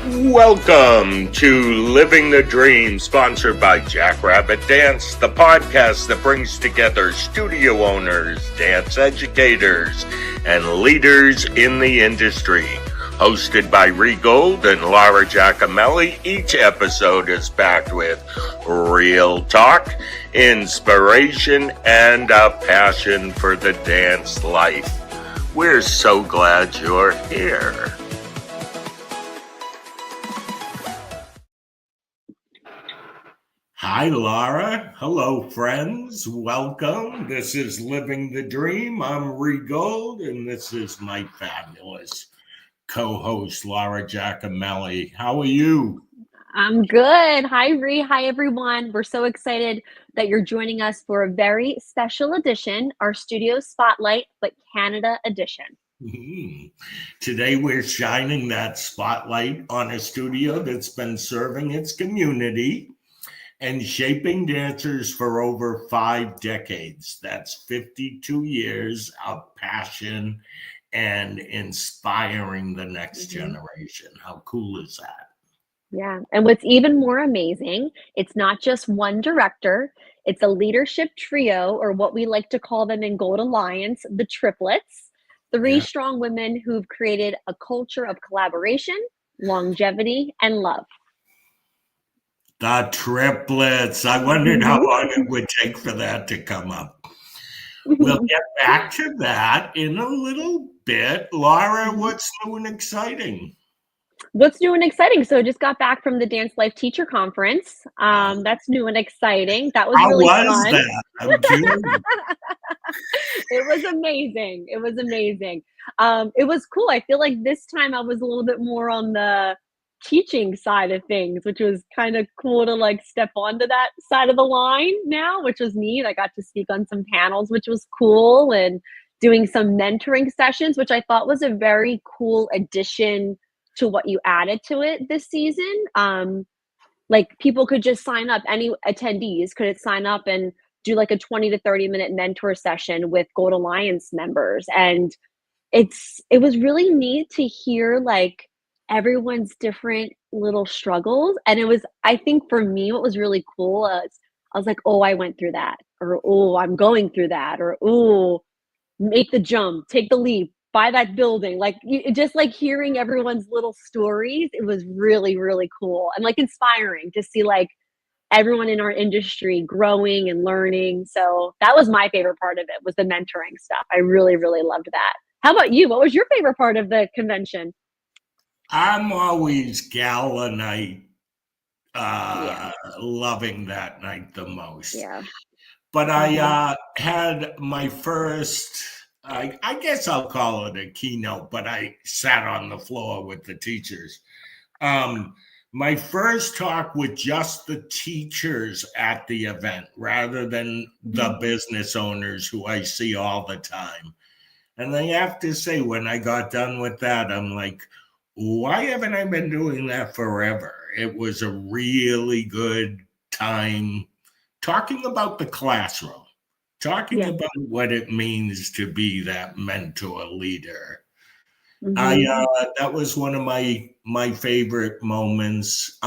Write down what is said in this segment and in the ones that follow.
Welcome to Living the Dream, sponsored by Jackrabbit Dance, the podcast that brings together studio owners, dance educators, and leaders in the industry. Hosted by Ree Gold and Laura Giacomelli, each episode is packed with real talk, inspiration, and a passion for the dance life. We're so glad you're here. Hi, Laura. Hello, friends. Welcome. This is Living the Dream. I'm Ree Gold, and this is my fabulous co-host, Laura Giacomelli. How are you? I'm good. Hi, Ree. Hi, everyone. We're so excited that you're joining us for a very special edition, our Studio Spotlight, but Canada edition. Today, we're shining that spotlight on a studio that's been serving its community and shaping dancers for over 5 decades. That's 52 years of passion and inspiring the next generation. How cool is that? Yeah. And what's even more amazing, it's not just one director, it's a leadership trio, or what we like to call them in Gold Alliance, the triplets. Three strong women who've created a culture of collaboration, longevity, and love. The triplets. I wondered how long it would take for that to come up. We'll get back to that in a little bit. Laura, what's new and exciting? What's new and exciting? So I just got back from the Dance Life Teacher Conference. That's new and exciting. That was really fun. How was that? I'm curious. It was amazing. It was amazing. It was cool. I feel like this time I was a little bit more on the teaching side of things, which was kind of cool to like step onto that side of the line now, which was neat. I got to speak on some panels, which was cool, and doing some mentoring sessions, which I thought was a very cool addition to what you added to it this season. Like people could just sign up, any attendees could sign up and do like a 20 to 30 minute mentor session with Gold Alliance members. And it was really neat to hear like everyone's different little struggles. And it was, I think for me, what was really cool is I was like, oh, I went through that, or oh, I'm going through that, or oh, make the jump, take the leap, buy that building. Like just like hearing everyone's little stories, it was really, really cool and like inspiring to see like everyone in our industry growing and learning. So that was my favorite part of it, was the mentoring stuff. I really, really loved that. How about you? What was your favorite part of the convention? I'm always gala night, loving that night the most. Yeah. But I had my first, I guess I'll call it a keynote, but I sat on the floor with the teachers. My first talk with just the teachers at the event, rather than the business owners who I see all the time. And I have to say, when I got done with that, I'm like, why haven't I been doing that forever? It was a really good time talking about the classroom, talking about what it means to be that mentor leader. That was one of my favorite moments.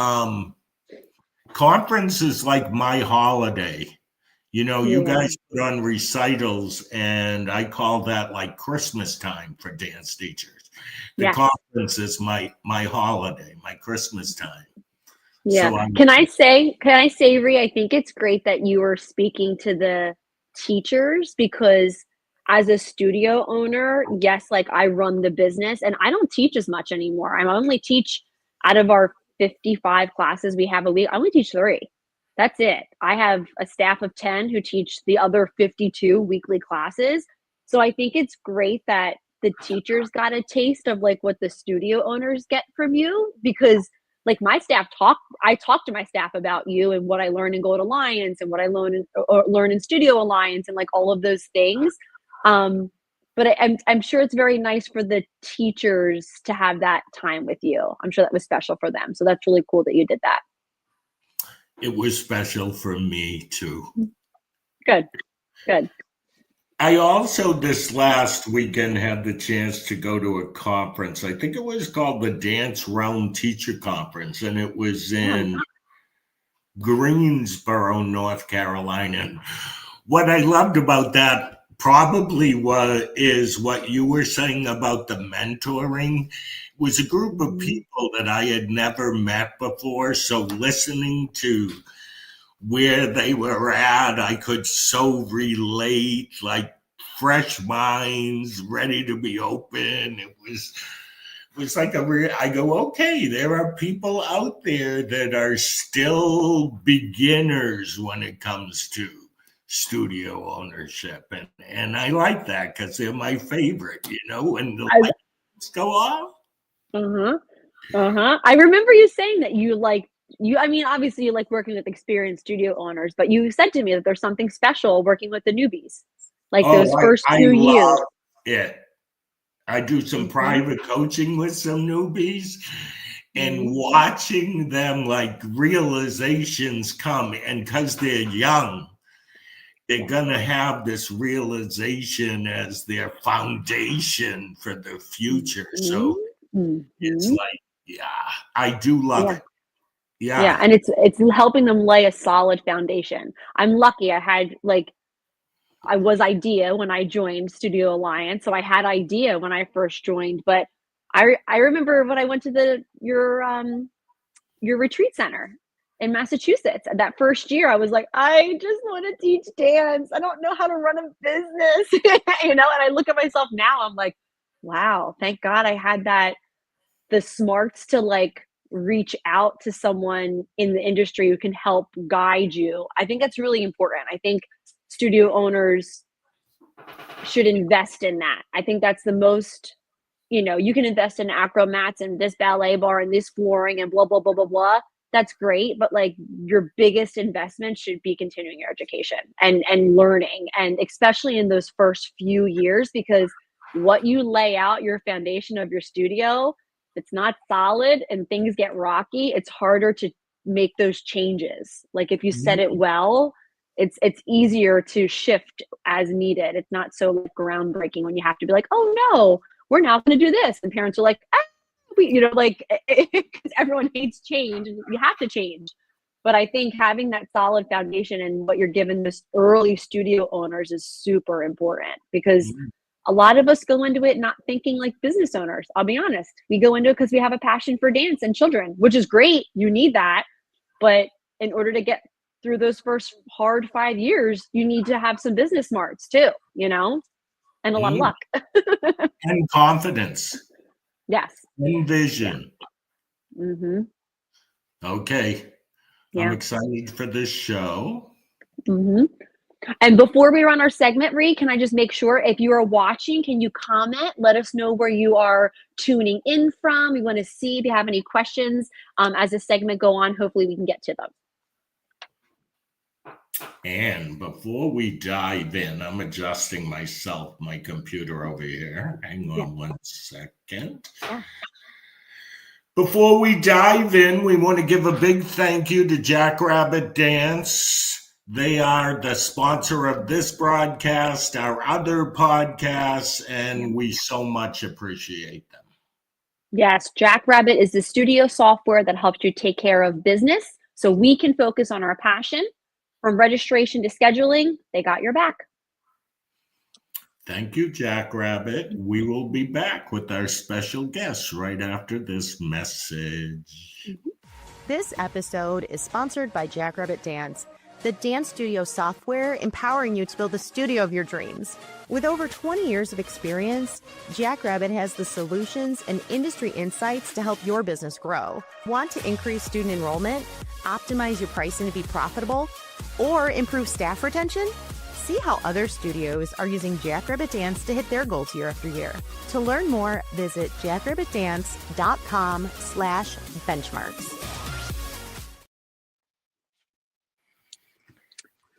Conference is like my holiday. You know, you guys put on recitals, and I call that like Christmas time for dance teachers. The conference is my holiday, my Christmas time. Yeah. So can I say, Ree, I think it's great that you were speaking to the teachers, because as a studio owner, yes, like I run the business and I don't teach as much anymore. I only teach, out of our 55 classes we have a week, I only teach 3. That's it. I have a staff of 10 who teach the other 52 weekly classes. So I think it's great that the teachers got a taste of like what the studio owners get from you, because like my staff I talk to my staff about you and what I learned in Gold Alliance and what I learn in Studio Alliance and like all of those things. But I'm sure it's very nice for the teachers to have that time with you. I'm sure that was special for them. So that's really cool that you did that. It was special for me too. Good. I also this last weekend had the chance to go to a conference. I think it was called the Dance Realm Teacher Conference, and it was in Greensboro, North Carolina. And what I loved about that probably is what you were saying about the mentoring. It was a group of people that I had never met before. So listening to where they were at, I could so relate, like fresh minds ready to be open. It was like I go, okay, there are people out there that are still beginners when it comes to studio ownership. And I like that because they're my favorite, when the lights go off. I remember you saying that I mean, obviously you like working with experienced studio owners, but you said to me that there's something special working with the newbies, like those Oh, first I 2 years. love it. I do some private coaching with some newbies, and watching them like realizations come, and because they're young, they're gonna have this realization as their foundation for the future. So it's like, yeah, I do love it. Yeah, and it's helping them lay a solid foundation. I'm lucky I was IDEA when I joined Studio Alliance, so I had IDEA when I first joined, but I remember when I went to your retreat center in Massachusetts. That first year, I was like, I just want to teach dance. I don't know how to run a business, And I look at myself now, I'm like, wow, thank God I had the smarts to reach out to someone in the industry who can help guide you. I think that's really important. I think studio owners should invest in that. I think that's the most, you can invest in acro mats and this ballet bar and this flooring and blah, blah, blah, blah, blah. That's great. But your biggest investment should be continuing your education and learning. And especially in those first few years, because what you lay out your foundation of your studio, if it's not solid and things get rocky, it's harder to make those changes. Like if you set it well, it's easier to shift as needed. It's not so groundbreaking when you have to be like, oh no, we're now going to do this. And parents are like, because everyone hates change and you have to change. But I think having that solid foundation and what you're giving this early studio owners is super important, because a lot of us go into it not thinking like business owners. I'll be honest. We go into it because we have a passion for dance and children, which is great. You need that. But in order to get through those first hard 5 years, you need to have some business smarts too, and a lot of luck. And confidence. Yes. And vision. Yeah. Okay. Yeah. I'm excited for this show. And before we run our segment, Ree, can I just make sure if you are watching, can you comment? Let us know where you are tuning in from. We want to see if you have any questions as the segment go on. Hopefully we can get to them. And before we dive in, I'm adjusting my computer over here. Hang on 1 second. Yeah. Before we dive in, we want to give a big thank you to Jackrabbit Dance. They are the sponsor of this broadcast, our other podcasts, and we so much appreciate them. Yes, Jackrabbit is the studio software that helps you take care of business so we can focus on our passion. From registration to scheduling, they got your back. Thank you, Jackrabbit. We will be back with our special guests right after this message. This episode is sponsored by Jackrabbit Dance, the dance studio software empowering you to build the studio of your dreams. With over 20 years of experience, Jackrabbit has the solutions and industry insights to help your business grow. Want to increase student enrollment, optimize your pricing to be profitable, or improve staff retention? See how other studios are using Jackrabbit Dance to hit their goals year after year. To learn more, visit jackrabbitdance.com/benchmarks.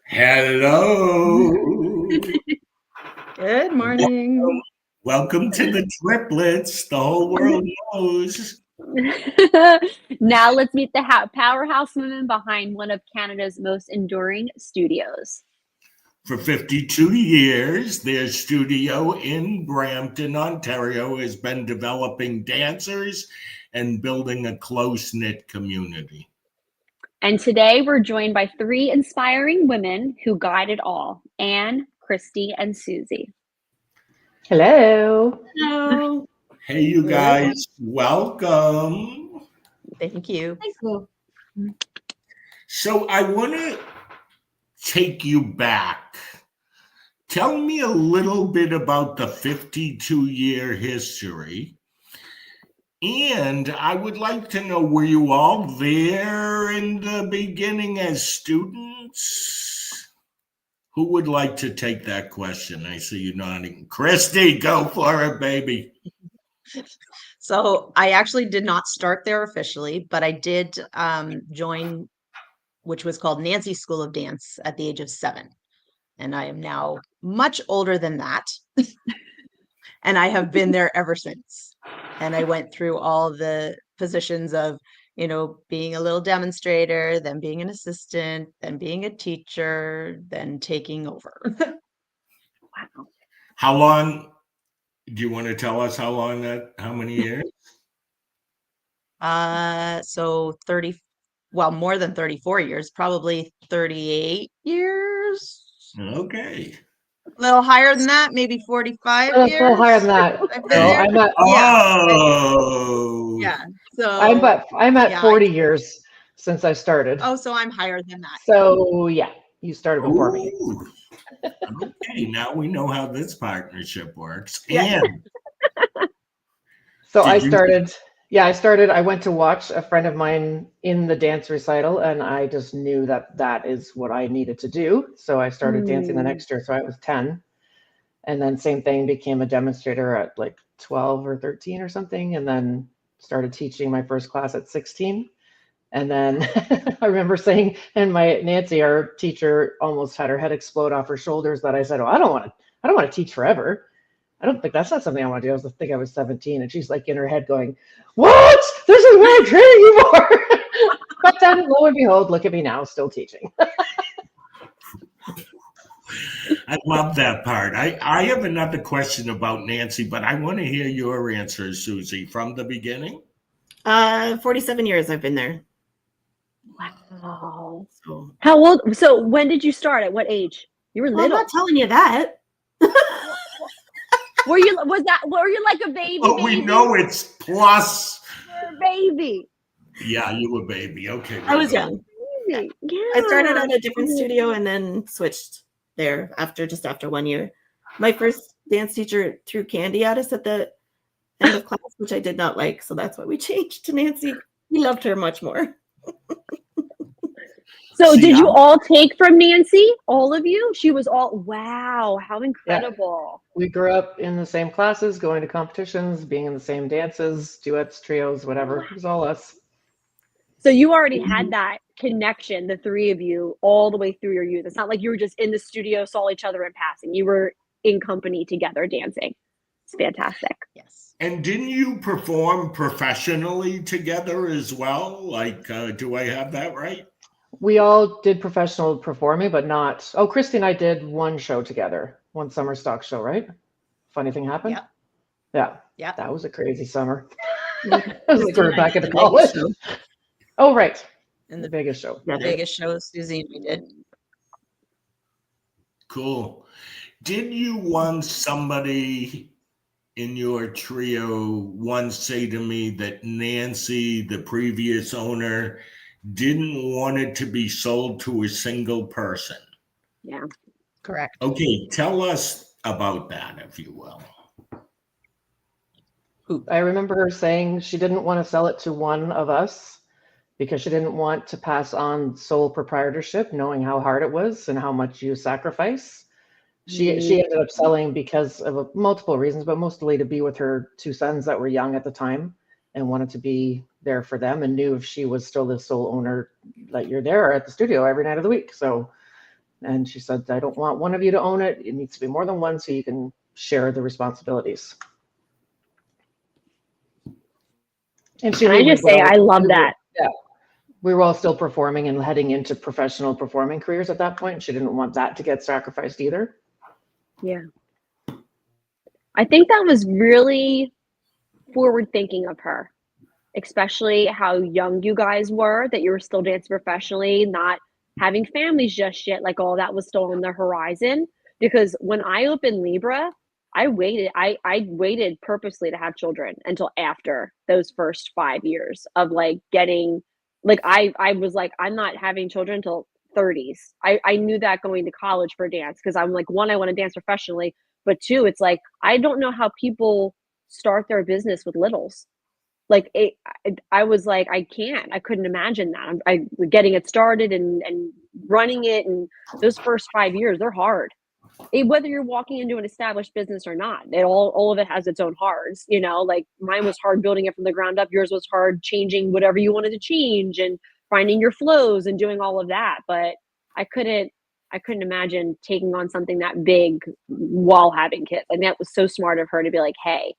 Hello. Good morning. Welcome to the triplets. The whole world knows. Now let's meet the powerhouse women behind one of Canada's most enduring studios. For 52 years, their studio in Brampton, Ontario, has been developing dancers and building a close-knit community. And today we're joined by three inspiring women who guide it all: Ann, Kristi, and Susie. Hello. Hello. Hey, you guys, welcome. Thank you. Thank you. So I want to take you back. Tell me a little bit about the 52-year history. And I would like to know, were you all there in the beginning as students? Who would like to take that question? I see you nodding. Kristi, go for it, baby. So I actually did not start there officially, but I did join, which was called Nancy School of Dance, at the age of 7. And I am now much older than that. And I have been there ever since. And I went through all the positions of, being a little demonstrator, then being an assistant, then being a teacher, then taking over. Wow. How long, do you want to tell us how many years? So 30, more than 34 years, probably 38 years. Okay. A little higher than that, maybe 45 A years. little higher than that. I've been So there. I'm at Yeah. So I'm at yeah, 40 years since I started. oh, so I'm higher than that. So yeah, you started before me. Ooh. Okay, now we know how this partnership works. Yeah. And So Did you- I started. I went to watch a friend of mine in the dance recital, and I just knew that is what I needed to do. So I started dancing the next year. So I was 10. And then same thing, became a demonstrator at like 12 or 13 or something, and then started teaching my first class at 16. And then I remember saying, and Nancy, our teacher, almost had her head explode off her shoulders, that I said, "Oh, I don't want to teach forever. That's not something I want to do." I think I was 17, and she's like in her head going, "What? This is what I'm training you for." But then lo and behold, look at me now, still teaching. I love that part. I have another question about Nancy, but I want to hear your answer, Susie, from the beginning. 47 years I've been there. Wow. So How old? So when did you start? At what age? You were well, I'm little. not telling you that. Were you like a baby? But we know it's plus. You were a baby. Yeah, you were baby. Okay. I was young. Baby. Yeah. I started at a different studio and then switched there after 1 year. My first dance teacher threw candy at us at the end of class, which I did not like. So that's why we changed to Nancy. We loved her much more. So See, did you all take from Nancy? All of you? She was all, wow, how incredible. We grew up in the same classes, going to competitions, being in the same dances, duets, trios, whatever. It was all us. So you already had that connection, the three of you, all the way through your youth. It's not like you were just in the studio, saw each other in passing. You were in company together dancing. It's fantastic. Yes. And didn't you perform professionally together as well? Like, do I have that right? We all did professional performing, but not. Oh, Kristi and I did one show together, one summer stock show, right? Funny thing happened. Yep. Yeah. Yep. That was a crazy summer. Yeah. I was sort of back into college. Oh, right. And The the Vegas show. biggest show Susie and we did. Cool. Did you want somebody in your trio once say to me that Nancy, the previous owner, didn't want it to be sold to a single person? Yeah. Correct. Okay, tell us about that, if you will. I remember her saying she didn't want to sell it to one of us because she didn't want to pass on sole proprietorship, knowing how hard it was and how much you sacrifice. She ended up selling because of multiple reasons, but mostly to be with her 2 sons that were young at the time and wanted to be there for them, and knew if she was still the sole owner, that you're there at the studio every night of the week. So, and she said, "I don't want one of you to own it. It needs to be more than one so you can share the responsibilities." And she Can I knew just we would say, I always- love that. Yeah. we were all still performing and heading into professional performing careers at that point. She didn't want that to get sacrificed either. Yeah. I think that was really forward thinking of her, especially how young you guys were, that you were still dancing professionally, not having families just yet, like all that was still on the horizon. Because when I opened Libra, I waited purposely to have children until after those first 5 years of like getting, like I was like, I'm not having children until 30s. I knew that going to college for dance, because I'm like, one, I want to dance professionally, but two, it's like I don't know how people start their business with littles. Like I was like, I couldn't imagine that. I getting it started and running it, and those first 5 years, they're hard. Whether you're walking into an established business or not, all of it has its own hards, you know, like mine was hard building it from the ground up. Yours was hard changing whatever you wanted to change and finding your flows and doing all of that. But I couldn't imagine taking on something that big while having kids. And that was so smart of her to be like, hey,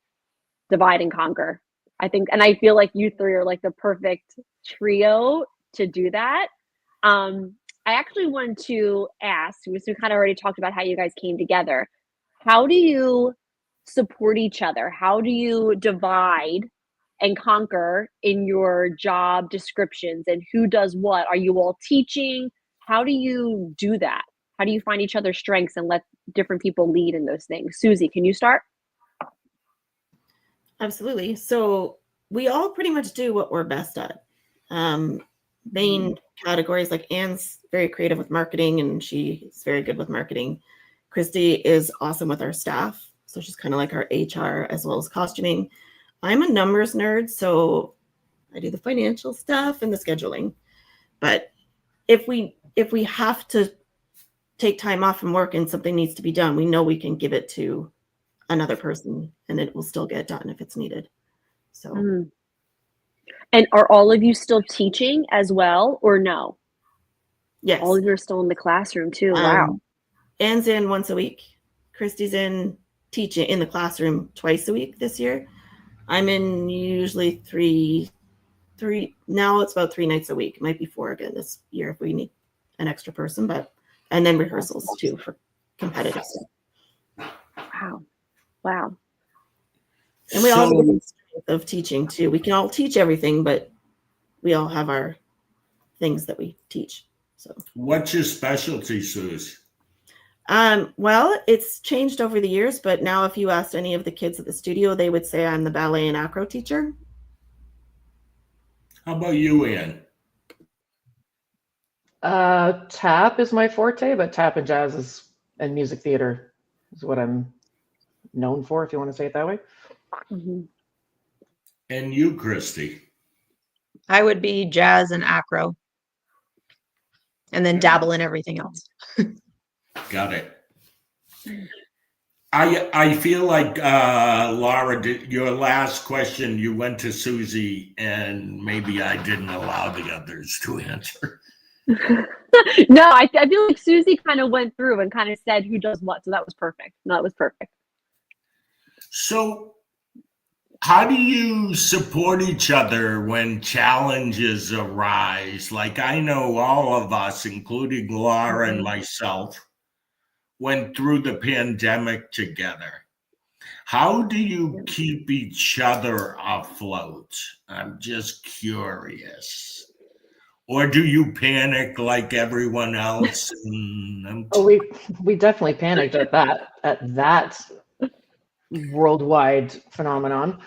divide and conquer. I think, and I feel like you three are like the perfect trio to do that. I actually wanted to ask, we kind of already talked about how you guys came together. How do you support each other? How do you divide and conquer in your job descriptions, and who does what? Are you all teaching? How do you do that? How do you find each other's strengths and let different people lead in those things? Susie, can you start? Absolutely. So we all pretty much do what we're best at. Main categories, like Ann's very creative with marketing, and she's very good with marketing. Kristi is awesome with our staff, so she's kind of like our HR as well as costuming. I'm a numbers nerd, so I do the financial stuff and the scheduling. But if we have to take time off from work and something needs to be done, we know we can give it to another person and it will still get done if it's needed. So And are all of you still teaching as well, or no? Yes. All of you are still in the classroom too. Wow. Ann's in once a week. Kristi's in teaching in the classroom twice a week this year. I'm in usually three. Now it's about 3 nights a week. It might be 4 again this year if we need an extra person, and then rehearsals too for competitive stuff. Wow. And we all have the strength of teaching too. We can all teach everything, but we all have our things that we teach. So what's your specialty, Suze? Well, it's changed over the years, but now if you asked any of the kids at the studio, they would say I'm the ballet and acro teacher. How about you, Ann? Tap is my forte, but tap and jazz and music theater is what I'm known for, if you want to say it that way. Mm-hmm. And you, Kristi? I would be jazz and acro, and then dabble in everything else. Got it. I feel like Laura, your last question, you went to Susie, and maybe I didn't allow the others to answer. No, I feel like Susie kind of went through and kind of said who does what, so that was perfect. No, that was perfect. So how do you support each other when challenges arise? Like, I know all of us, including Laura and myself, went through the pandemic together. How do you keep each other afloat? I'm just curious. Or do you panic like everyone else? We definitely panicked at that worldwide phenomenon.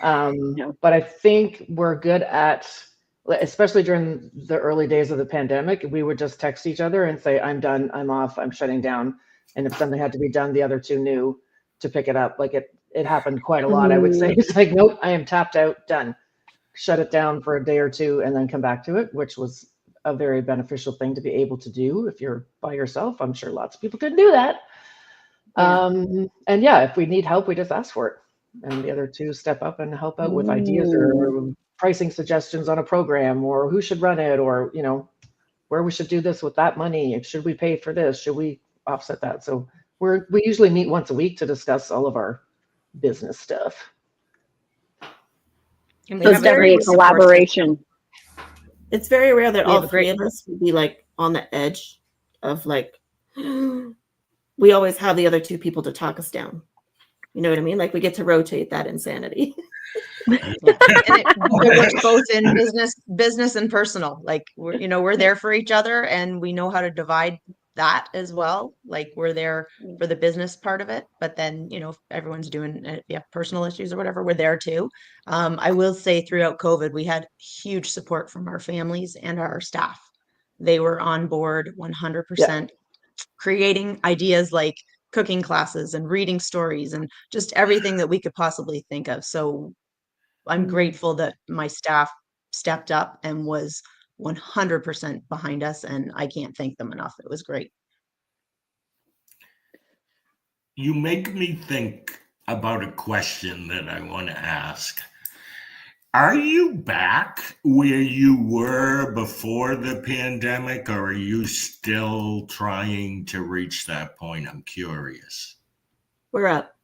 But I think we're good at, especially during the early days of the pandemic, we would just text each other and say, I'm done, I'm off, I'm shutting down. And if something had to be done, the other two knew to pick it up. Like it happened quite a lot, I would say. It's like, nope, I am tapped out, done. Shut it down for a day or two and then come back to it, which was a very beneficial thing to be able to do if you're by yourself. I'm sure lots of people couldn't do that. And if we need help, we just ask for it. And the other two step up and help out with ideas or pricing suggestions on a program, or who should run it, or, where we should do this with that money. Should we pay for this? Should we offset that? So we usually meet once a week to discuss all of our business stuff. So it's definitely a collaboration. It's very rare that We have all a three great of us would be like on the edge of like, we always have the other two people to talk us down. You know what I mean? Like we get to rotate that insanity. And it works both in business and personal. Like we're there for each other, and we know how to divide that as well. Like we're there for the business part of it, but then if everyone's doing personal issues or whatever, we're there too. I will say throughout COVID, we had huge support from our families and our staff. They were on board 100%, creating ideas like cooking classes and reading stories and just everything that we could possibly think of. So I'm grateful that my staff stepped up and was 100% behind us, and I can't thank them enough. It was great. You make me think about a question that I want to ask. Are you back where you were before the pandemic, or are you still trying to reach that point? I'm curious. We're up.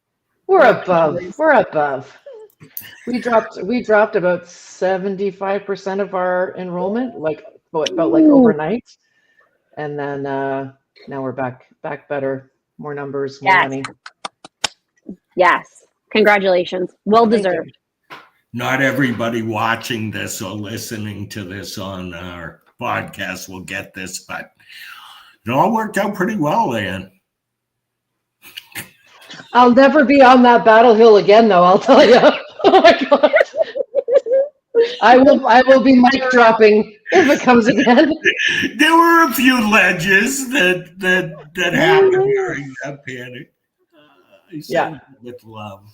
We're above. We're above. We dropped about 75% of our enrollment, like about like overnight, and then now we're back better, more numbers, more money. Yes, congratulations, well deserved. Not everybody watching this or listening to this on our podcast will get this, but it all worked out pretty well, Ann. I'll never be on that battle hill again, though. I'll tell you. Oh my God. I will be mic dropping if it comes again. There were a few ledges that happened during that panic. I said with love.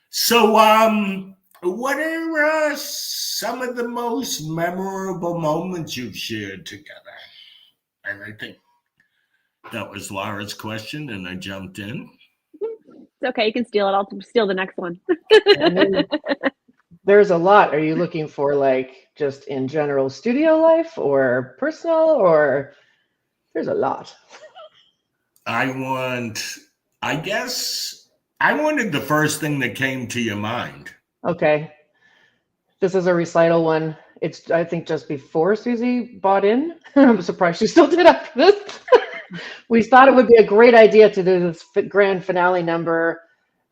So, what are some of the most memorable moments you've shared together? And I think that was Laura's question, and I jumped in. It's okay, you can steal it. I'll steal the next one. I mean, there's a lot. Are you looking for like just in general studio life or personal, or there's a lot? I wanted the first thing that came to your mind. Okay. This is a recital one. It's, I think, just before Susie bought in. I'm surprised she still did after this. We thought it would be a great idea to do this grand finale number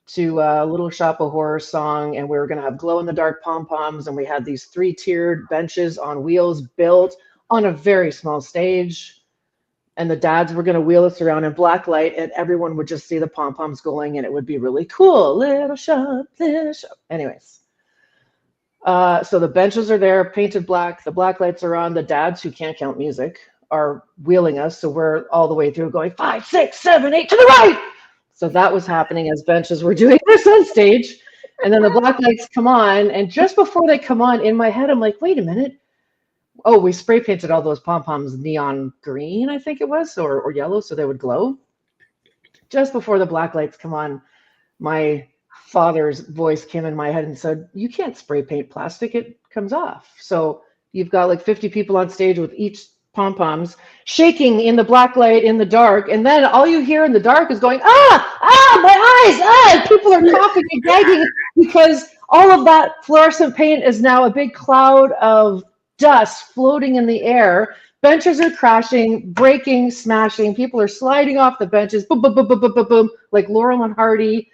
to Little Shop of Horror song, and we were going to have glow-in-the-dark pom-poms, and we had these 3-tiered benches on wheels built on a very small stage, and the dads were going to wheel us around in black light, and everyone would just see the pom-poms going, and it would be really cool. Little shop, little shop. Anyways. So the benches are there, painted black. The black lights are on. The dads who can't count music are wheeling us. So we're all the way through going 5, 6, 7, 8 to the right. So that was happening as benches were doing this on stage. And then the black lights come on. And just before they come on, in my head, I'm like, wait a minute. Oh, we spray painted all those pom-poms neon green, I think it was, or yellow, so they would glow. Just before the black lights come on, my father's voice came in my head and said, you can't spray paint plastic, it comes off. So you've got like 50 people on stage with each pom-poms shaking in the black light in the dark, and then all you hear in the dark is going, my eyes, and people are coughing and gagging because all of that fluorescent paint is now a big cloud of dust floating in the air. Benches are crashing, breaking, smashing, people are sliding off the benches, boom, boom, boom, boom, boom, boom, boom, like Laurel and Hardy.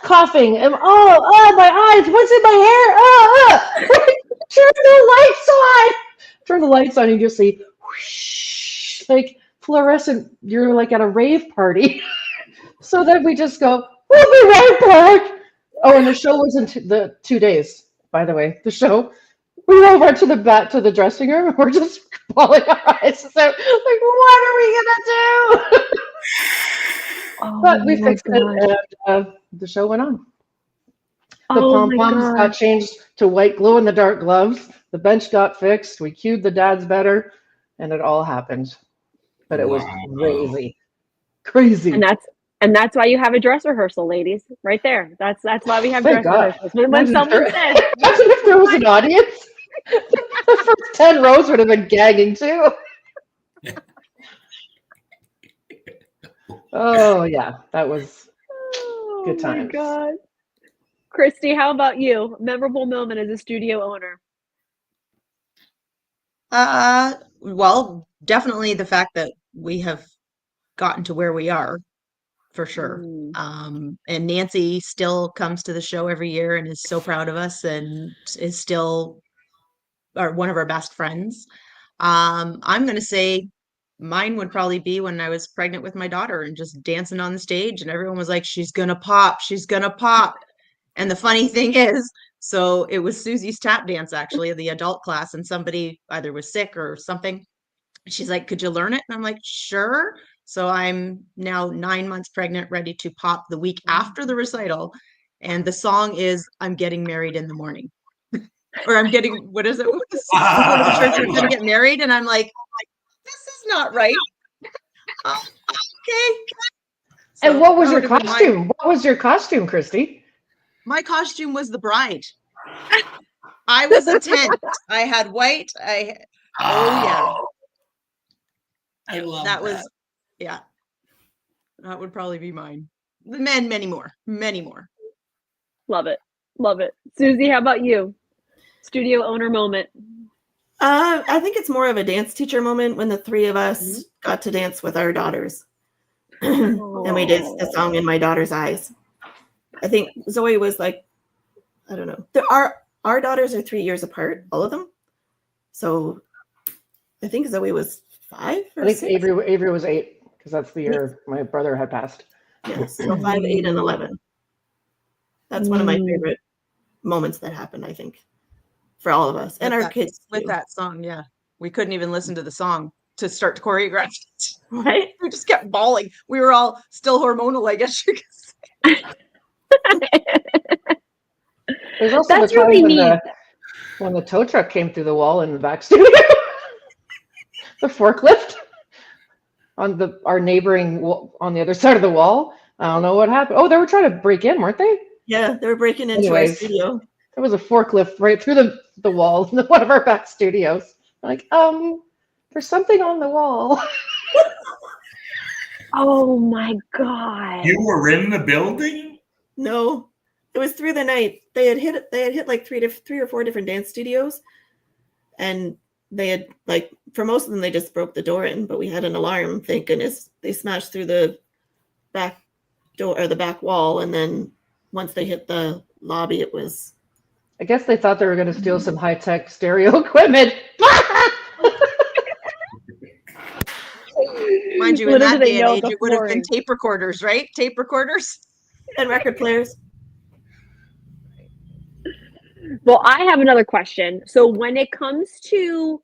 Coughing, and my eyes, what's in my hair? Turn the lights on. Turn the lights on, and you just see whoosh, like fluorescent. You're like at a rave party. So then we just go, we'll be right back. Oh, and the show was in the 2 days, by the way. The show. We went over to the dressing room, and we're just bawling our eyes. So, like, what are we gonna do? But we fixed it, and the show went on. The pom-poms got changed to white glow-in-the-dark gloves. The bench got fixed. We cued the dads better, and it all happened. But it was crazy. And that's why you have a dress rehearsal, ladies, right there. That's why we have dress rehearsals. When someone says, imagine if there was an audience. The first 10 rows would have been gagging too. Oh yeah, that was good times. Oh my God. Kristi, how about you? Memorable moment as a studio owner? Well, definitely the fact that we have gotten to where we are, for sure. And Nancy still comes to the show every year and is so proud of us and is still one of our best friends. I'm going to say mine would probably be when I was pregnant with my daughter and just dancing on the stage, and everyone was like, she's going to pop, she's going to pop. And the funny thing is, so it was Susie's tap dance, actually, the adult class, and somebody either was sick or something. She's like, could you learn it? And I'm like, sure. So I'm now 9 months pregnant, ready to pop the week after the recital. And the song is I'm Getting Married in the Morning. Or I'm getting, what is it? We're going to the church, we're going to get married. And I'm like, this is not right. Okay. And So what was your that would've been costume? What was your costume, Kristi? my costume was the bride. I was a tent. I had white. Oh yeah. I love That was, yeah. That would probably be mine. The men, many more. Love it. Love it. Susie, how about you? Studio owner moment. I think it's more of a dance teacher moment when the three of us got to dance with our daughters. And we did the song In My Daughter's Eyes. I think Zoe was like, I don't know. Our daughters are 3 years apart, all of them. So I think Zoe was 5 or I think 6. Avery was 8 because that's the year my brother had passed. Yes, so 5, 8, and 11. That's one of my favorite moments that happened, I think, for all of us and our kids with too. that song. Yeah, we couldn't even listen to the song to start to choreograph it. Right? We just kept bawling. We were all still hormonal, I guess you could say. There's also That's the time really neat. when the tow truck came through the wall in the back studio. The forklift on our neighboring on the other side of the wall. I don't know what happened. Oh, they were trying to break in, weren't they? Yeah, they were breaking into our studio. There was a forklift right through the wall in one of our back studios. Like, there's something on the wall. Oh my God. You were in the building? No, it was through the night. They had hit like three or four different dance studios, and they had, like, for most of them they just broke the door in, but we had an alarm. Thank goodness. They smashed through the back door or the back wall, and then once they hit the lobby, it was. I guess they thought they were going to steal some high-tech stereo equipment. Mind you, in that day and age, it would have been tape recorders, right? Tape recorders and record players. Well, I have another question. So when it comes to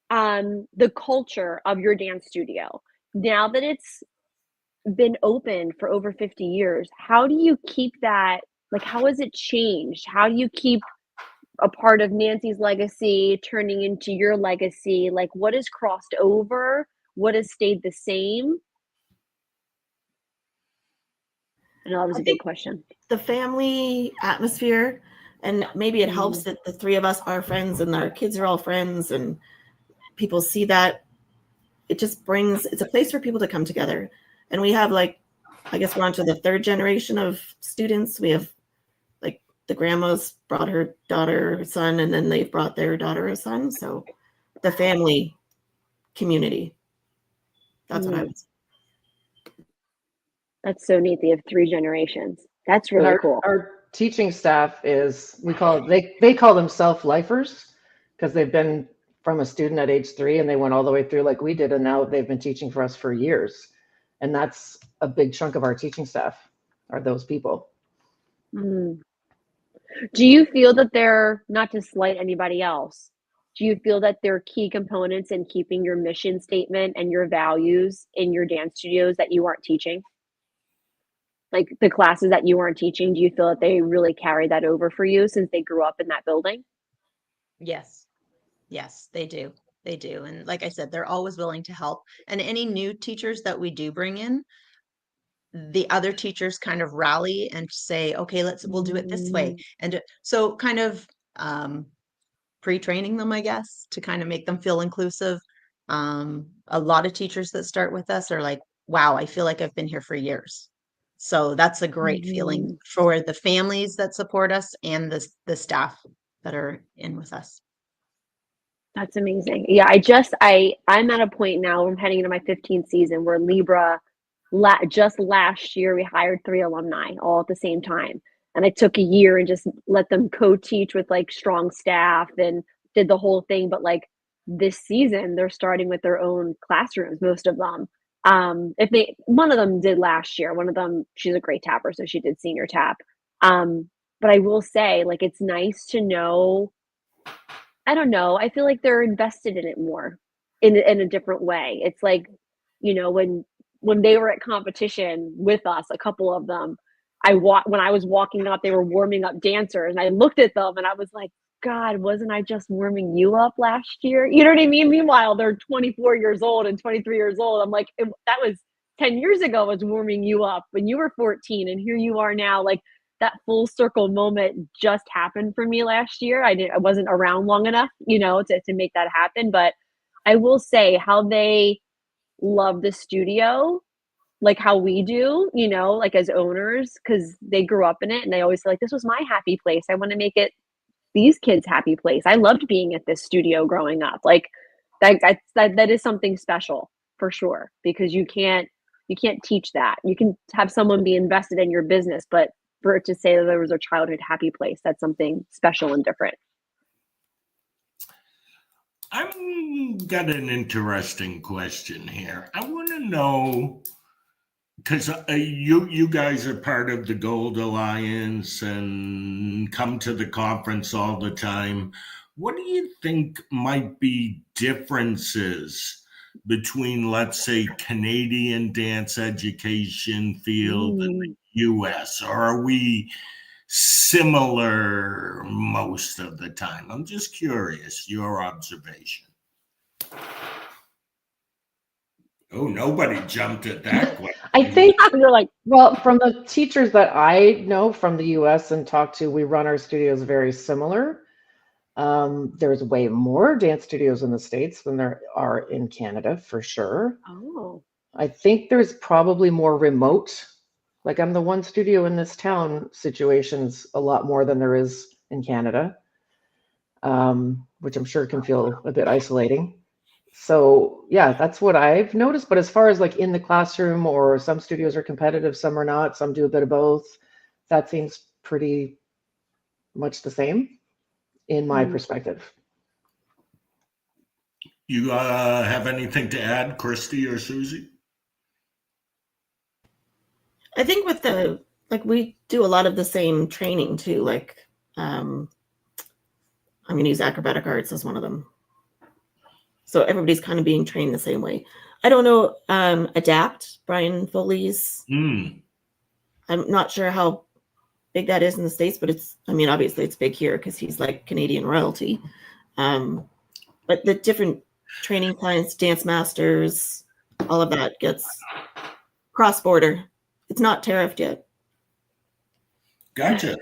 the culture of your dance studio, now that it's been open for over 50 years, how do you keep that? Like, how has it changed? How do you keep a part of Nancy's legacy turning into your legacy? Like, what has crossed over? What has stayed the same? I know that was a big question. The family atmosphere, and maybe it helps that the three of us are friends and our kids are all friends, and people see that. It just brings, it's a place for people to come together. And we have, like, I guess we're on to the third generation of students. We have, like, the grandma's brought her daughter, her son, and then they've brought their daughter, or son. So the family community. That's what I would say. That's so neat. They have 3 generations. That's really cool. Our teaching staff is, they call them self-lifers because they've been from a student at age 3 and they went all the way through like we did, and now they've been teaching for us for years. And that's a big chunk of our teaching staff are those people. Do you feel that they're, not to slight anybody else, do you feel that they're key components in keeping your mission statement and your values in your dance studios that you aren't teaching? Like the classes that you aren't teaching, do you feel that they really carry that over for you since they grew up in that building? Yes, they do. They do. And like I said, they're always willing to help. And any new teachers that we do bring in, the other teachers kind of rally and say, okay, we'll do it this way. And so kind of pre-training them, I guess, to kind of make them feel inclusive. A lot of teachers that start with us are like, wow, I feel like I've been here for years. So that's a great feeling for the families that support us and the staff that are in with us. That's amazing. Yeah, I'm at a point now where I'm heading into my 15th season where Libra just last year we hired 3 alumni all at the same time. And I took a year and just let them co-teach with like strong staff and did the whole thing. But like this season, they're starting with their own classrooms, most of them. One of them did last year. One of them, she's a great tapper, so she did senior tap. But I will say, like, it's nice to know. I don't know. I feel like they're invested in it more in a different way. It's like, when they were at competition with us, a couple of them, when I was walking up, they were warming up dancers, and I looked at them and I was like, God, wasn't I just warming you up last year? You know what I mean? Meanwhile, they're 24 years old and 23 years old. I'm like, that was 10 years ago, I was warming you up when you were 14, and here you are now. Like, that full circle moment just happened for me last year. I wasn't around long enough, to make that happen. But I will say how they love the studio, like how we do, like as owners, because they grew up in it and they always say, like, this was my happy place. I want to make it these kids' happy place. I loved being at this studio growing up. Like that is something special for sure, because you can't teach that. You can have someone be invested in your business, but for it to say that there was a childhood happy place, that's something special and different. I've got an interesting question here. I want to know, because you guys are part of the Gold Alliance and come to the conference all the time. What do you think might be differences between, let's say, Canadian dance education field and the US? Or are we similar most of the time? I'm just curious, your observation. Oh, nobody jumped at that question. I think You're like, well, from the teachers that I know from the US and talk to, we run our studios very similar. There's way more dance studios in the States than there are in Canada, for sure. oh, I think there's probably more remote. Like, I'm the one studio in this town situations a lot more than there is in Canada, which I'm sure can feel a bit isolating. So yeah, that's what I've noticed. But as far as like in the classroom, or some studios are competitive, some are not, some do a bit of both, that seems pretty much the same in my perspective. You have anything to add, Kristi or Susie? I think with we do a lot of the same training too. Like, I'm going to use acrobatic arts as one of them. So everybody's kind of being trained the same way. I don't know, Adapt, Brian Foley's. I'm not sure how big that is in the States, but obviously it's big here because he's like Canadian royalty. But the different training clients, dance masters, all of that gets cross-border. It's not tariffed yet. Gotcha.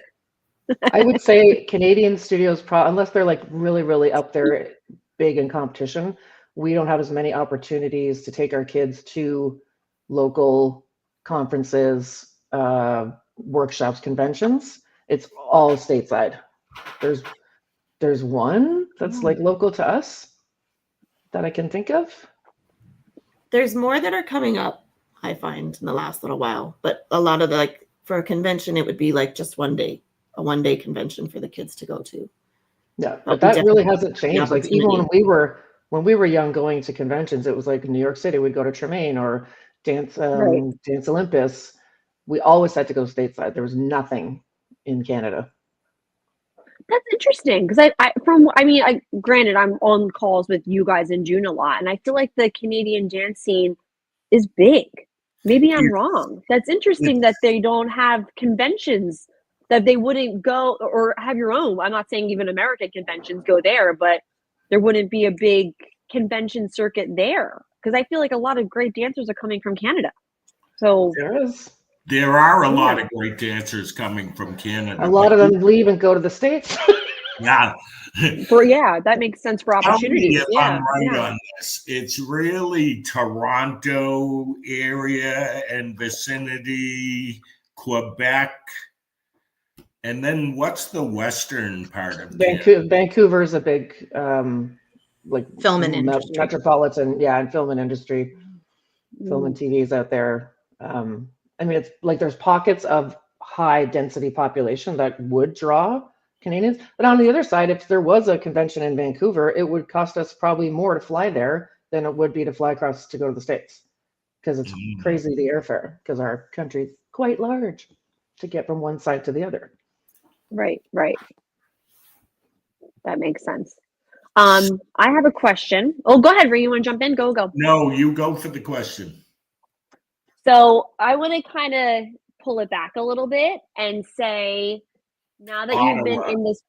I would say Canadian studios, unless they're like really, really up there, big in competition, we don't have as many opportunities to take our kids to local conferences, workshops, conventions. It's all stateside. There's one that's like local to us that I can think of. There's more that are coming up, I find, in the last little while. But a lot of for a convention, it would be like just a one-day convention for the kids to go to. Yeah, but that really hasn't changed. Like, even when we were young, going to conventions, it was like New York City, we'd go to Tremaine or Dance Olympus. We always had to go stateside. There was nothing in Canada. That's interesting, because granted, I'm on calls with you guys in June a lot, and I feel like the Canadian dance scene is big. Maybe I'm wrong. That's interesting that they don't have conventions, that they wouldn't go or have your own. I'm not saying even American conventions go there, but there wouldn't be a big convention circuit there, because I feel like a lot of great dancers are coming from Canada. So there are a lot of great dancers coming from Canada. A lot of them leave and go to the States. Yeah. That makes sense for opportunities. I'm right on this. It's really Toronto area and vicinity, Quebec, and then what's the western part of Canada? Vancouver's a big like Film and industry. metropolitan, and film and industry, film and TVs out there. I mean, it's like there's pockets of high density population that would draw Canadians, but on the other side, if there was a convention in Vancouver, it would cost us probably more to fly there than it would be to fly across to go to the States, because it's crazy the airfare, because our country's quite large to get from one side to the other. Right. That makes sense. I have a question. Oh, go ahead, Ree. You want to jump in? Go. No, you go for the question. So I want to kind of pull it back a little bit and say, now that you've been in this.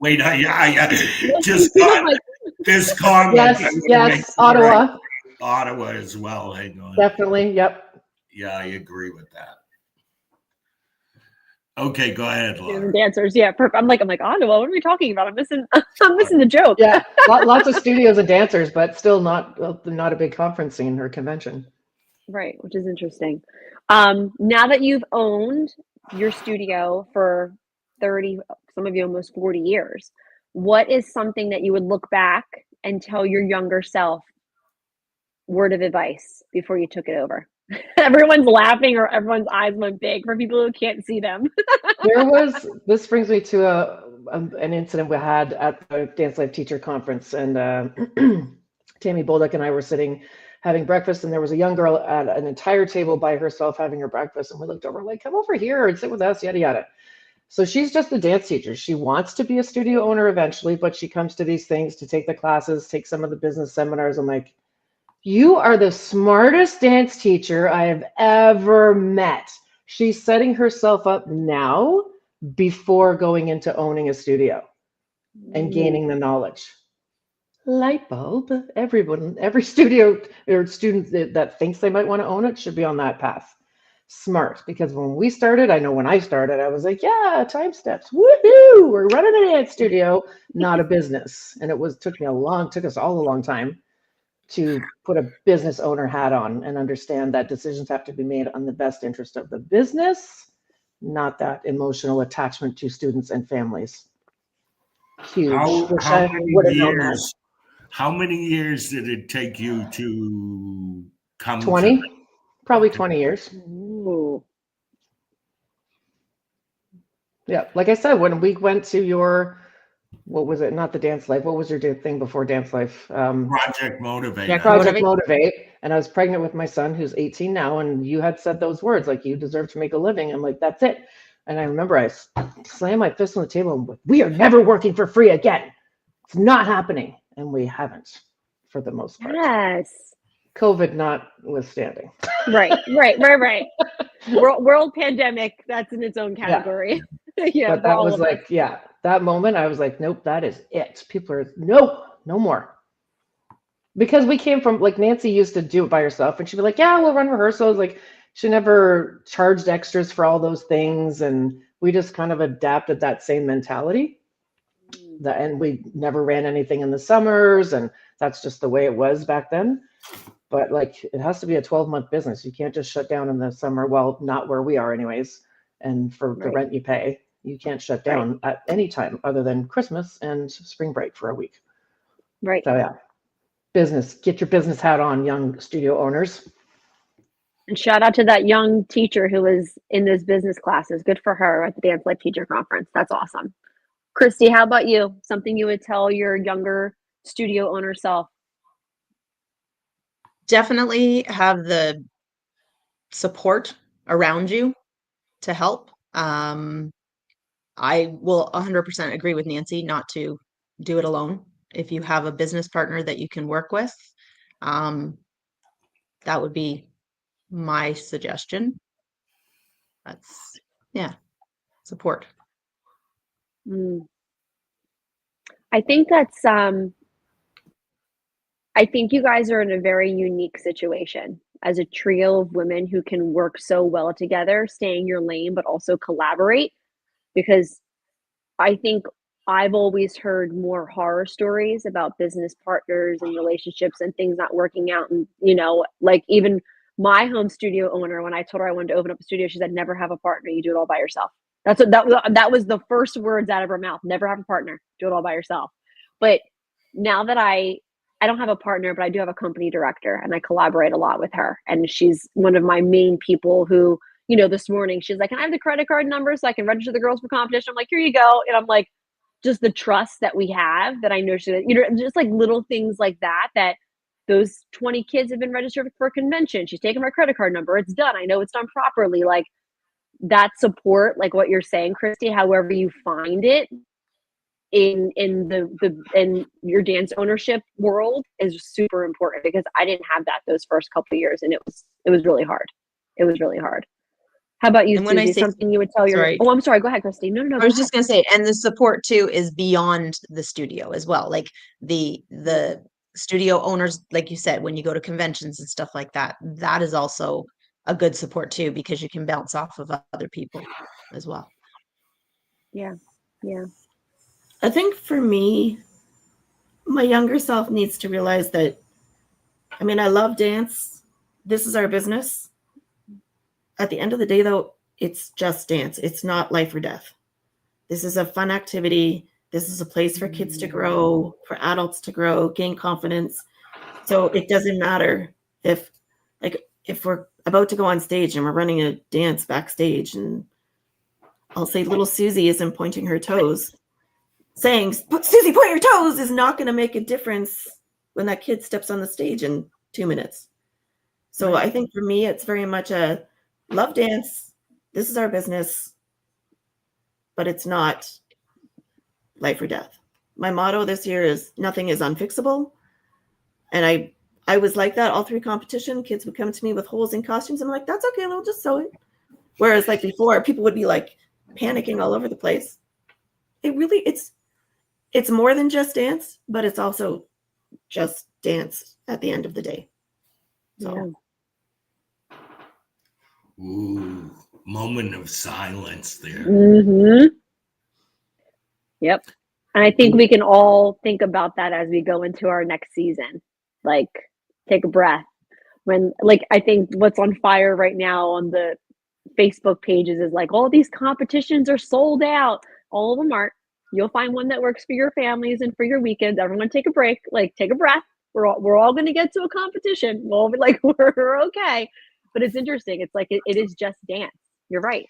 Wait, just got this comment. Yes, Ottawa. Ottawa as well. Hang on. Definitely, yep. Yeah, I agree with that. Okay, go ahead, Laura. Dancers, yeah, perfect. I'm like Ottawa. What are we talking about? I'm missing the joke. Yeah, lots of studios and dancers, but still not a big conference scene or convention. Right, which is interesting. Now that you've owned your studio for 30, some of you almost 40 years, what is something that you would look back and tell your younger self, word of advice, before you took it over? Everyone's laughing, or everyone's eyes went big for people who can't see them. This brings me to an incident we had at the Dance Life Teacher Conference, and Tammy Bolduc and I were sitting having breakfast, and there was a young girl at an entire table by herself having her breakfast, and we looked over like, come over here and sit with us, yada yada. So she's just a dance teacher. She wants to be a studio owner eventually, but she comes to these things to take the classes, take some of the business seminars. I'm like, you are the smartest dance teacher I have ever met. She's setting herself up now before going into owning a studio and gaining the knowledge. Light bulb. Every studio or student that thinks they might want to own it should be on that path. Smart, because when we started, I know when I started, I was like, yeah, time steps. Woohoo! We're running a dance studio, not a business. And took us all a long time to put a business owner hat on and understand that decisions have to be made on the best interest of the business, not that emotional attachment to students and families. Huge. How many years did it take you to come 20? Probably 20 years. Ooh. Yeah, like I said, when we went to your, what was it? Not the Dance Life. What was your thing before Dance Life? Project Motivate. Project Motivate. And I was pregnant with my son, who's 18 now, and you had said those words, like, you deserve to make a living. I'm like, that's it. And I remember I slammed my fist on the table and went, we are never working for free again. It's not happening. And we haven't, for the most part. Yes. COVID notwithstanding. Right. World pandemic, that's in its own category. Yeah. But that was like, that moment I was like, nope, that is it. People are, nope, no more. Because we came from, like, Nancy used to do it by herself, and she'd be like, yeah, we'll run rehearsals. Like, she never charged extras for all those things. And we just kind of adapted that same mentality. And we never ran anything in the summers, and that's just the way it was back then. But like, it has to be a 12-month business. You can't just shut down in the summer. Well, not where we are anyways. And for the rent you pay, you can't shut down at any time other than Christmas and spring break for a week. Right. So yeah, business, get your business hat on, young studio owners. And shout out to that young teacher who was in those business classes. Good for her at the Dance Life Teacher Conference. That's awesome. Kristi, how about you? Something you would tell your younger studio owner self? Definitely have the support around you to help. I will 100% agree with Nancy not to do it alone. If you have a business partner that you can work with, that would be my suggestion. That's, support. I think that's I think you guys are in a very unique situation as a trio of women who can work so well together, stay in your lane, but also collaborate. Because I think I've always heard more horror stories about business partners and relationships and things not working out. And, like even my home studio owner, when I told her I wanted to open up a studio, she said, never have a partner. You do it all by yourself. That was the first words out of her mouth. Never have a partner. Do it all by yourself. But now that I don't have a partner, but I do have a company director, and I collaborate a lot with her. And she's one of my main people who, this morning she's like, "Can I have the credit card number so I can register the girls for competition?" I'm like, "Here you go." And I'm like, just the trust that we have, that I know she, just like little things like that, that those 20 kids have been registered for a convention. She's taken my credit card number. It's done. I know it's done properly. Like that support, like what you're saying, Kristi, however you find it in in your dance ownership world is super important, because I didn't have that those first couple of years, and it was really hard. It was really hard. How about you, And when I Susie? say- Something you would tell your... Sorry. Oh, I'm sorry. Go ahead, Kristi. No, I go was ahead. just gonna say, and the support too is beyond the studio as well. Like the studio owners, like you said, when you go to conventions and stuff like that, that is also a good support too, because you can bounce off of other people as well. Yeah. I think for me, my younger self needs to realize that, I mean, I love dance. This is our business. At the end of the day, though, it's just dance. It's not life or death. This is a fun activity. This is a place for kids to grow, for adults to grow, gain confidence. So it doesn't matter if we're about to go on stage and we're running a dance backstage, and I'll say little Susie isn't pointing her toes. Saying, "Susie, point your toes," is not going to make a difference when that kid steps on the stage in 2 minutes. So I think for me, it's very much a love dance. This is our business, but it's not life or death. My motto this year is nothing is unfixable. And I was like that all through competition. Kids would come to me with holes in costumes. I'm like, that's okay, we'll just sew it. Whereas like before, people would be like panicking all over the place. It's more than just dance, but it's also just dance at the end of the day. So. Yeah. Ooh, moment of silence there. Mm-hmm. Yep. And I think we can all think about that as we go into our next season. Like, take a breath. I think what's on fire right now on the Facebook pages is like, all these competitions are sold out. All of them aren't. You'll find one that works for your families and for your weekends. Everyone take a break, like take a breath. We're all going to get to a competition. We'll be like, we're okay. But it's interesting. It's like, it is just dance. You're right.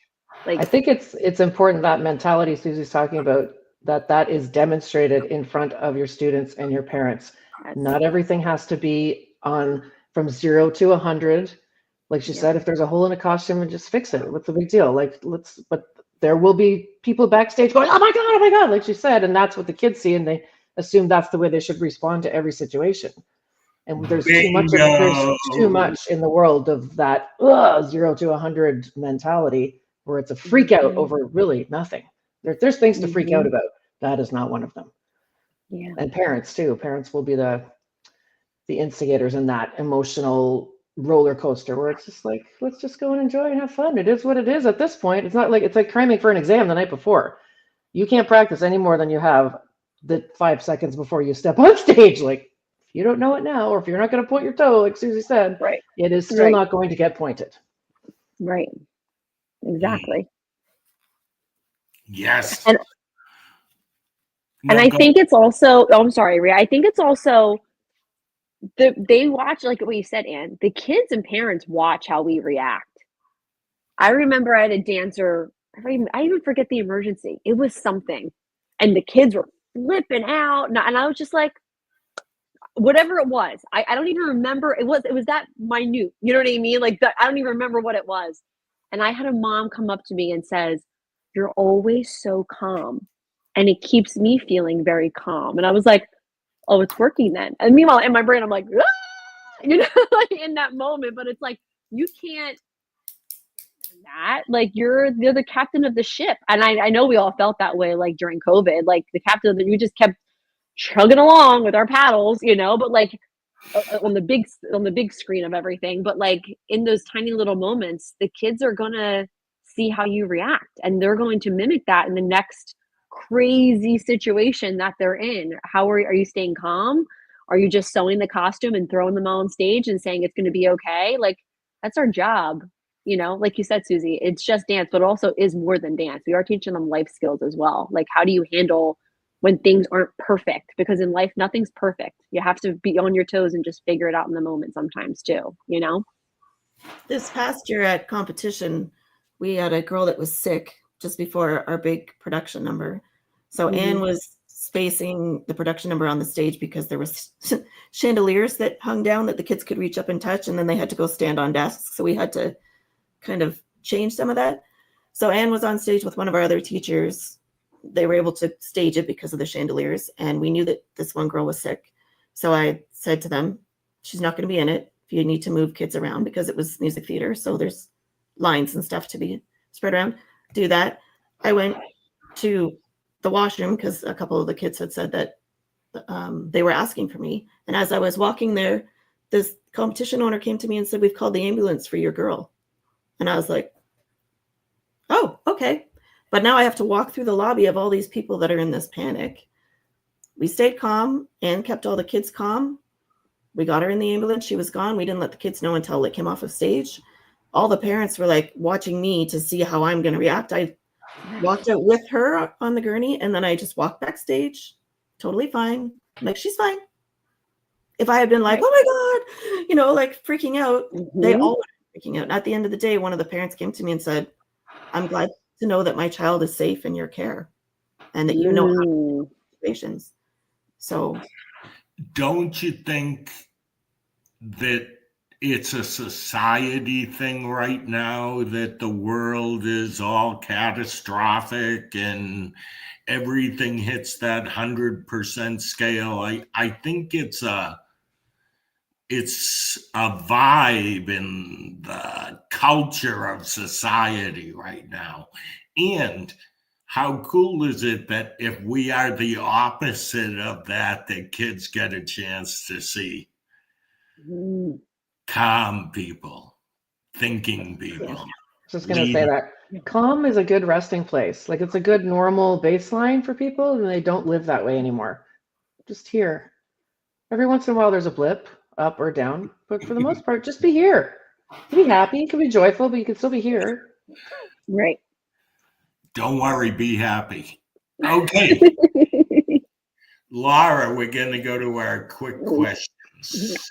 Like, I think it's important, that mentality Susie's talking about, that is demonstrated in front of your students and your parents. Not everything has to be on from 0 to 100. Like she said, if there's a hole in a costume, just fix it. What's the big deal? But there will be people backstage going, oh my God, like she said, and that's what the kids see, and they assume that's the way they should respond to every situation. And there's too much in the world of that 0 to 100 mentality, where it's a freak out over really nothing. There's things to freak out about. That is not one of them. Yeah. And parents too. Parents will be the instigators in that emotional roller coaster, where it's just like, let's just go and enjoy and have fun. It is what it is at this point. It's not like it's like cramming for an exam the night before. You can't practice any more than you have the 5 seconds before you step on stage. Like, if you don't know it now, or if you're not going to point your toe, like Susie said, right, it is still not going to get pointed. Right. Exactly. Yes. And I think it's also, I'm sorry, Rhea, I think it's also, they watch, like what you said, Ann, the kids and parents watch how we react. I remember I had a dancer, I even forget the emergency. It was something. And the kids were flipping out. And I was just like, whatever it was, I don't even remember. It was that minute. You know what I mean? Like, I don't even remember what it was. And I had a mom come up to me and says, "You're always so calm. And it keeps me feeling very calm." And I was like, oh, it's working then. And meanwhile, in my brain, I'm like, ah! Like in that moment. But it's like, you can't that. Like, you're the captain of the ship. And I know we all felt that way, like during COVID, like the captain of the, we just kept chugging along with our paddles, but like on the big screen of everything. But like in those tiny little moments, the kids are gonna see how you react, and they're going to mimic that in the next crazy situation that they're in. How are you staying calm? Are you just sewing the costume and throwing them on stage and saying it's going to be okay? Like, that's our job. Like you said, Susie, it's just dance, but it also is more than dance. We are teaching them life skills as well. Like, how do you handle when things aren't perfect, because in life, nothing's perfect. You have to be on your toes and just figure it out in the moment sometimes too, you know? This past year at competition, we had a girl that was sick just before our big production number. So Anne was spacing the production number on the stage because there was chandeliers that hung down that the kids could reach up and touch, and then they had to go stand on desks. So we had to kind of change some of that. So Anne was on stage with one of our other teachers. They were able to stage it because of the chandeliers, and we knew that this one girl was sick. So I said to them, she's not going to be in it. If you need to move kids around, because it was music theater, so there's lines and stuff to be spread around, do that. I went to the washroom because a couple of the kids had said that they were asking for me. And as I was walking there, this competition owner came to me and said, we've called the ambulance for your girl. And I was like, oh, okay. But now I have to walk through the lobby of all these people that are in this panic. We stayed calm and kept all the kids calm. We got her in the ambulance. She was gone. We didn't let the kids know until it came off of stage. All the parents were like watching me to see how I'm going to react. I walked out with her on the gurney, and then I just walked backstage. Totally fine. I'm like, she's fine. If I had been like, oh my God, you know, like freaking out, they all would have been freaking out. And at the end of the day, one of the parents came to me and said, I'm glad to know that my child is safe in your care and that you know how to do situations. So don't you think that it's a society thing right now, that the world is all catastrophic and everything hits that 100% scale? I think it's a vibe in the culture of society right now. And how cool is it that if we are the opposite of that, that kids get a chance to see calm people, thinking people. Just going to say that calm is a good resting place. Like, it's a good normal baseline for people, and they don't live that way anymore. Just here. Every once in a while, there's a blip, up or down, but for the most part, just be here. Be happy. You can be joyful, but you can still be here. Right. Don't worry, be happy. Okay. Laura, we're going to go to our quick questions.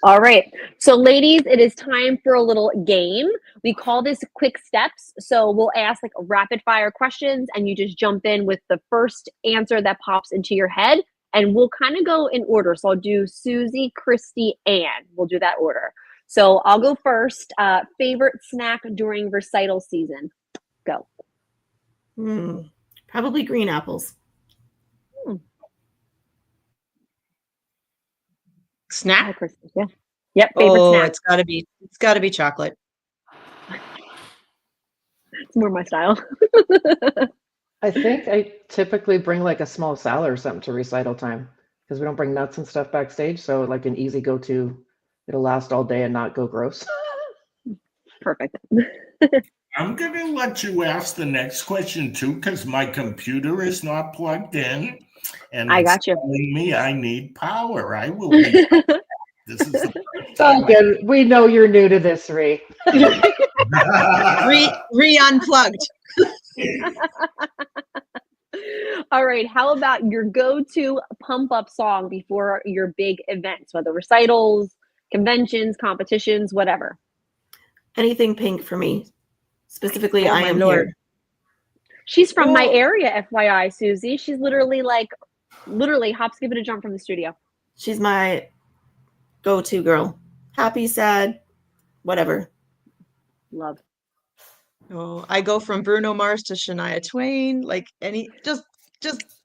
All right. So, ladies, it is time for a little game. We call this quick steps. So we'll ask like rapid fire questions, and you just jump in with the first answer that pops into your head. And we'll kind of go in order. So I'll do Susie, Kristi, Ann. We'll do that order. So I'll go first. Favorite snack during recital season? Go. Probably green apples. Snack? Yeah. Yep. Favorite snack. It's gotta be chocolate. It's more my style. I think I typically bring like a small salad or something to recital time, because we don't bring nuts and stuff backstage. So like an easy go-to, it'll last all day and not go gross. Perfect. I'm going to let you ask the next question too, because my computer is not plugged in. And I got you. Telling me I need power. I will be. This is the first time. Good. We know you're new to this, Ree. Unplugged. All right. How about your go-to pump up song before your big events, whether recitals, conventions, competitions, whatever? Anything Pink for me. Specifically, Oh, I my Am Lord. Here. She's from my area, FYI, Susie. She's literally hop, skip, and a jump from the studio. She's my go-to girl. Happy, sad, whatever. Love. Oh, I go from Bruno Mars to Shania Twain, like just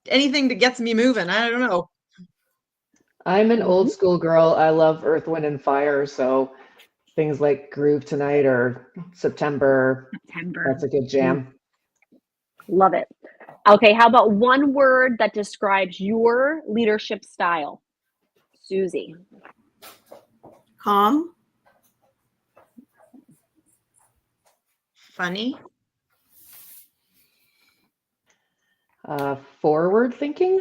anything that gets me moving. I don't know. I'm an old school girl. I love Earth, Wind, and Fire. So things like Groove Tonight or September. That's a good jam. Love it. Okay, how about one word that describes your leadership style? Susie. Calm. Funny. Forward thinking.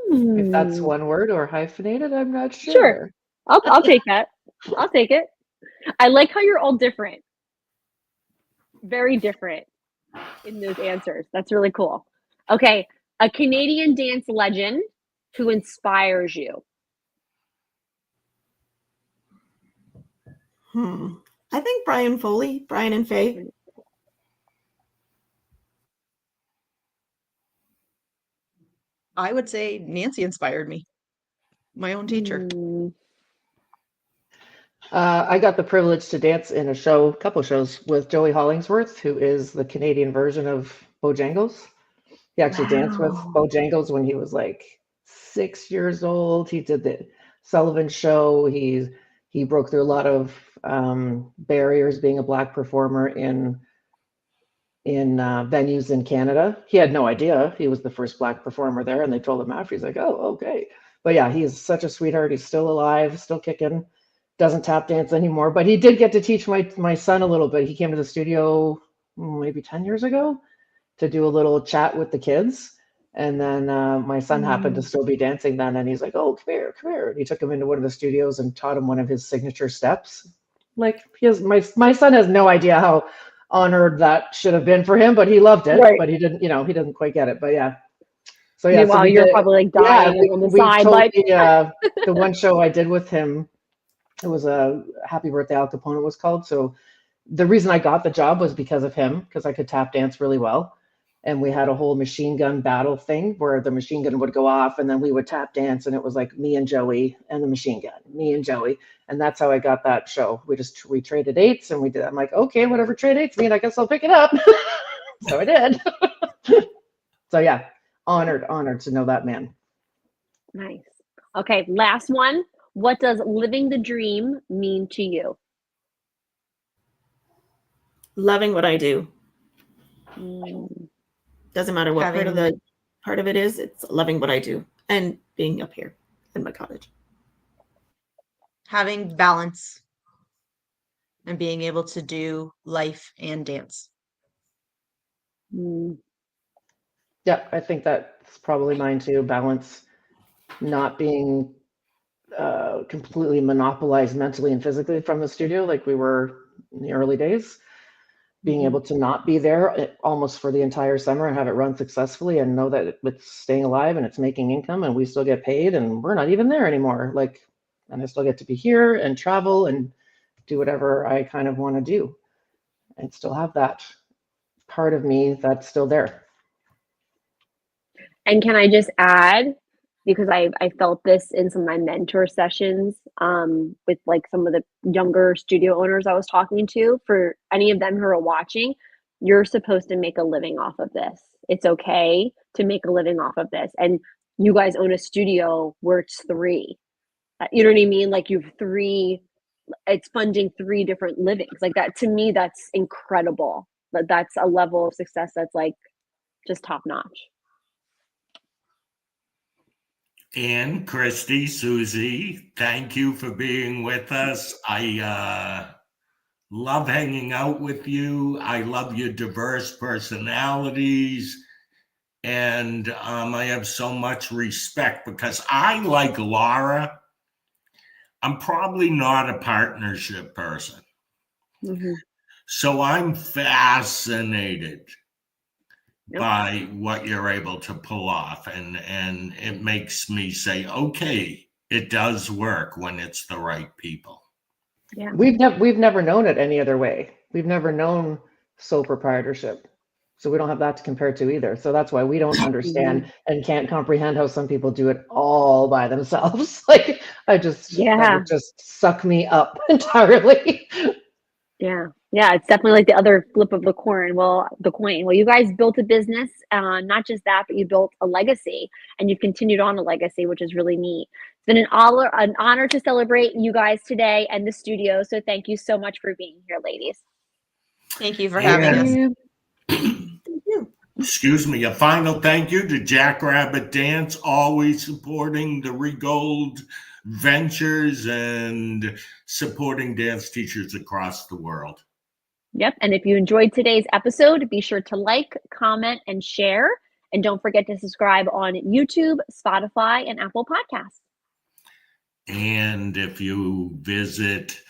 If that's one word or hyphenated, I'm not sure. Sure. I'll take that. I'll take it. I like how you're all different. Very different in those answers. That's really cool. Okay. A Canadian dance legend who inspires you. I think Brian Foley, Brian and Faye. I would say Nancy inspired me, my own teacher. I got the privilege to dance in a couple shows with Joey Hollingsworth, who is the Canadian version of Bojangles. He actually danced with Bojangles when he was like 6 years old. He did the Sullivan Show. He broke through a lot of barriers being a Black performer in venues in Canada. He had no idea he was the first Black performer there, and they told him after. He's like, "Oh, okay." But yeah, he's such a sweetheart. He's still alive, still kicking. Doesn't tap dance anymore, but he did get to teach my son a little bit. He came to the studio maybe 10 years ago to do a little chat with the kids. And then my son happened to still be dancing then, and he's like, "Oh, come here, come here." And he took him into one of the studios and taught him one of his signature steps. Like my son has no idea how honored that should have been for him, but he loved it. Right. But he didn't quite get it. But yeah. So yeah, Meanwhile, you're probably like dying on the side, like the one show I did with him, it was a Happy Birthday Al Capone, it was called. So the reason I got the job was because of him, because I could tap dance really well. And we had a whole machine gun battle thing where the machine gun would go off and then we would tap dance, and it was like me and Joey and the machine gun, me and Joey. And that's how I got that show. We traded dates and we did. I'm like, okay, whatever trade dates mean, I guess I'll pick it up. So I did. So yeah, honored to know that man. Nice. Okay, last one. What does living the dream mean to you? Loving what I do. Doesn't matter what part of it is. It's loving what I do and being up here in my cottage. Having balance and being able to do life and dance. Yeah, I think that's probably mine too. Balance, not being completely monopolized mentally and physically from the studio like we were in the early days. Being able to not be there almost for the entire summer and have it run successfully and know that it's staying alive and it's making income and we still get paid and we're not even there anymore. And I still get to be here and travel and do whatever I kind of want to do and still have that part of me that's still there. And can I just add, because I felt this in some of my mentor sessions with like some of the younger studio owners I was talking to, for any of them who are watching, you're supposed to make a living off of this. It's okay to make a living off of this. And you guys own a studio where it's 3. You know what I mean? Like you've 3, it's funding 3 different livings. Like that, to me, that's incredible. That's a level of success that's like just top notch. Ann, Kristi, Susie, thank you for being with us. I love hanging out with you. I love your diverse personalities. And I have so much respect because I, like Laura, I'm probably not a partnership person. So I'm fascinated by what you're able to pull off, and it makes me say, okay, it does work when it's the right people. Yeah, we've never known it any other way. We've never known sole proprietorship, so we don't have that to compare to either. So that's why we don't understand and can't comprehend how some people do it all by themselves. Like that would just suck me up entirely. Yeah, it's definitely like the other flip of the coin. Well, you guys built a business, not just that, but you built a legacy, and you've continued on a legacy, which is really neat. It's been an honor to celebrate you guys today and the studio. So thank you so much for being here, ladies. Thank you for having us. Excuse me. A final thank you to Jackrabbit Dance, always supporting the Regold ventures and supporting dance teachers across the world. Yep. And if you enjoyed today's episode, be sure to like, comment, and share. And don't forget to subscribe on YouTube, Spotify, and Apple Podcasts. And if you visit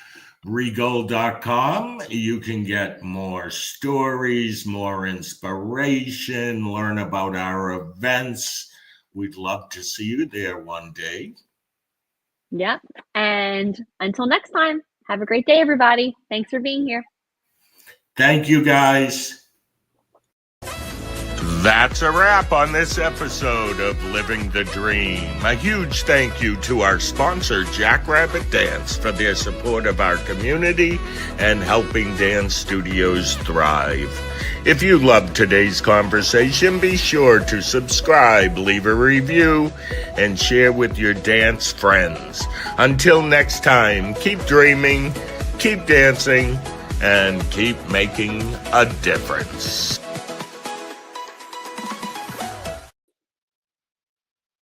Regal.com. You can get more stories, more inspiration, learn about our events. We'd love to see you there one day. Yep. And until next time, have a great day, everybody. Thanks for being here. Thank you, guys. That's a wrap on this episode of Living the Dream. A huge thank you to our sponsor, Jackrabbit Dance, for their support of our community and helping dance studios thrive. If you loved today's conversation, be sure to subscribe, leave a review, and share with your dance friends. Until next time, keep dreaming, keep dancing, and keep making a difference.